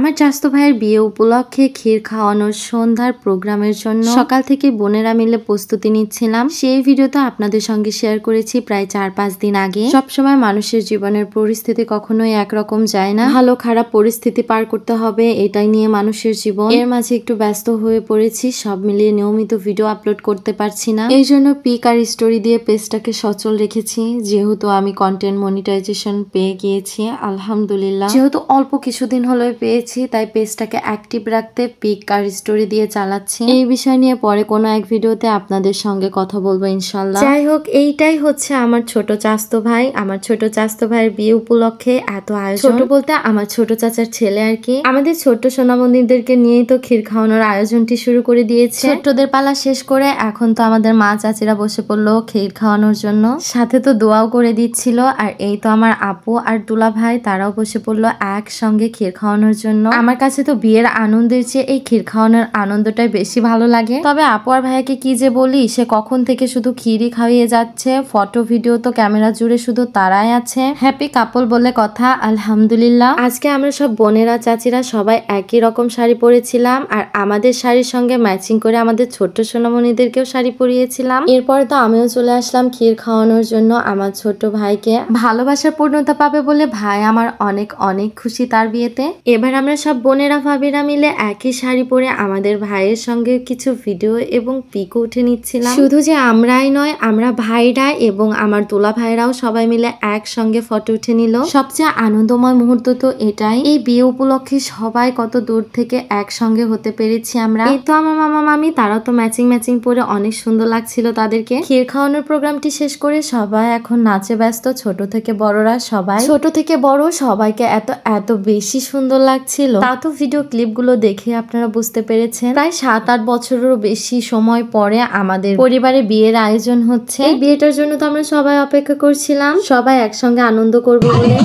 আমার চাচাতো ভাইয়ের বিয়ে উপলক্ষে ক্ষীর খাওয়ানোর সন্ধ্যার প্রোগ্রামের জন্য সকাল থেকে বোনেরা মিলে প্রস্তুতি নিচ্ছিলাম। সেই ভিডিওটা আপনাদের সঙ্গে শেয়ার করেছি প্রায় 4-5 দিন আগে। সবসময় মানুষের জীবনের পরিস্থিতি কখনোই একরকম যায় না, ভালো খারাপ পরিস্থিতি পার করতে হবে, এটাই নিয়ে মানুষের জীবন। এর মাঝে একটু ব্যস্ত হয়ে পড়েছি, সব মিলিয়ে নিয়মিত ভিডিও আপলোড করতে পারছি না। এই জন্য পিক আর স্টোরি দিয়ে পেজটাকে সচল রেখেছি। যেহেতু আমি কন্টেন্ট মনিটাইজেশন পেয়ে গিয়েছি আলহামদুলিল্লাহ, যেহেতু অল্প কিছুদিন হলো পেয়েছি, তাই পেজটাকে অ্যাক্টিভ রাখতে পিক আর স্টোরি দিয়ে চালাচ্ছি। এই বিষয় নিয়ে পরে কোনো এক ভিডিওতে আপনাদের সঙ্গে কথা বলবো ইনশাল্লাহ। যাই হোক, এইটাই হচ্ছে আমার ছোট চাচাতো ভাই। আমার ছোট চাচাতো ভাইয়ের বিয়ে উপলক্ষে এত আয়োজন। ছোট বলতে আমার ছোট চাচার ছেলে আর কি। আমাদের ছোট্ট সোনামন্দিরদেরকে নিয়েই তো ক্ষীর খাওয়ানোর আয়োজনটি শুরু করে দিয়েছে। ছোট্টদের পালা শেষ করে এখন তো আমাদের মা চাচিরা বসে পড়লো ক্ষীর খাওয়ানোর জন্য, সাথে তো দোয়াও করে দিচ্ছিল। আর এই তো আমার আপু আর দুলা ভাই, তারাও বসে পড়লো একসঙ্গে ক্ষীর খাওয়ানোর জন্য। আমার কাছে তো বিয়ের আনন্দের চেয়ে এই ক্ষীর খাওয়ানোর আনন্দটাই বেশি ভালো লাগে। তবে আপু আর ভাইয়াকে কি যে বলি, সে কখন থেকে শুধু ক্ষীরই খাইয়ে যাচ্ছে, ফটো ভিডিও তো ক্যামেরা জুড়ে শুধু তারাই আছে। হ্যাপি কাপল বলে কথা আলহামদুলিল্লাহ। আজকে আমরা সব বোনেরা চাচিরা সবাই একই রকম শাড়ি পরেছিলাম, আর আমাদের শাড়ির সঙ্গে ম্যাচিং করে আমাদের ছোট্ট সোনামণিদেরকেও শাড়ি পরিয়েছিলাম। এরপরে তো আমিও চলে আসলাম ক্ষীর খাওয়ানোর জন্য আমার ছোট ভাইকে। ভালোবাসার পূর্ণতা পাবে বলে ভাই আমার অনেক অনেক খুশি তার বিয়েতে। এবার আমরা সব বোনেরা ভাবিরা মিলে একই শাড়ি পরে আমাদের ভাইয়ের সঙ্গে কিছু ভিডিও এবং পিকও উঠে নিচ্ছিলাম। শুধু যে আমরাই নয়, আমরা ভাইরা এবং আমার তোলা ভাইরাও সবাই মিলে একসঙ্গে ফটো উঠে নিল। সবচেয়ে আনন্দময় মুহূর্ত তো এটাই, এই বিয়ে উপলক্ষে সবাই কত দূর থেকে একসঙ্গে হতে পেরেছি আমরা। এই তো আমার মামা মামি, তারাও তো ম্যাচিং পরে অনেক সুন্দর লাগছিল তাদেরকে। ক্ষীর খাওয়ানোর প্রোগ্রামটি শেষ করে সবাই এখন নাচে ব্যস্ত, ছোট থেকে বড়রা সবাই। ছোট থেকে বড় সবাইকে এত এত বেশি সুন্দর লাগছিল, তা তো ভিডিও ক্লিপগুলো দেখে আপনারা বুঝতে পেরেছেন। প্রায় 7-8 বছরেরও বেশি সময় পরে আমাদের পরিবারে বিয়ের আয়োজন হচ্ছে। এই বিয়েটার জন্য তো আমরা সবাই অপেক্ষা করছিলাম, সবাই একসঙ্গে আনন্দ করবো বলে।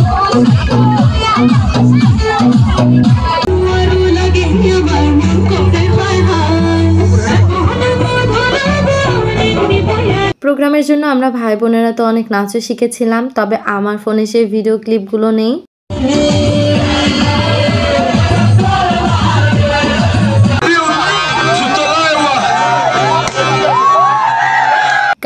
প্রোগ্রামের জন্য আমরা ভাই বোনেরা তো অনেক নাচও শিখেছিলাম, তবে আমার ফোনে সেই ভিডিও ক্লিপগুলো নেই।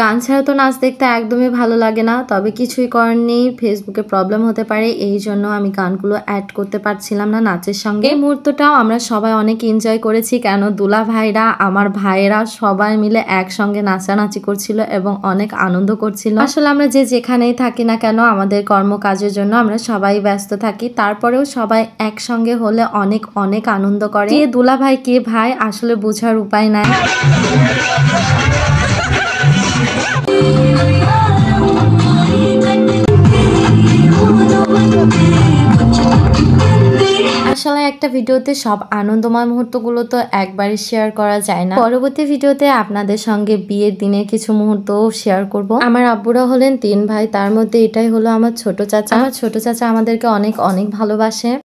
গান ছাড়া তো নাচ দেখতে একদমই ভালো লাগে না, তবে কিছুই করার নেই, ফেসবুকে প্রবলেম হতে পারে, এই জন্য আমি গানগুলো অ্যাড করতে পারছিলাম না নাচের সঙ্গে। এই মুহূর্তটাও আমরা সবাই অনেক এনজয় করেছি, কেন দুলা ভাইরা আমার ভাইয়েরা সবাই মিলে একসঙ্গে নাচানাচি করছিল এবং অনেক আনন্দ করছিল। আসলে আমরা যে যেখানেই থাকি না কেন, আমাদের কর্মকাজের জন্য আমরা সবাই ব্যস্ত থাকি, তারপরেও সবাই একসঙ্গে হলে অনেক অনেক আনন্দ করে। কে দুলা ভাই কে ভাই আসলে বোঝার উপায় নাই। আসলে একটা ভিডিওতে সব আনন্দময় মুহূর্তগুলো তো একবারই শেয়ার করা যায় না। পরবর্তী ভিডিওতে আপনাদের সঙ্গে বিয়ের দিনের কিছু মুহূর্ত শেয়ার করব। আমার আব্বুরা হলেন 3 ভাই, তার মধ্যে এটাই হলো আমার ছোট চাচা। আমার ছোট চাচা আমাদেরকে অনেক অনেক ভালোবাসে।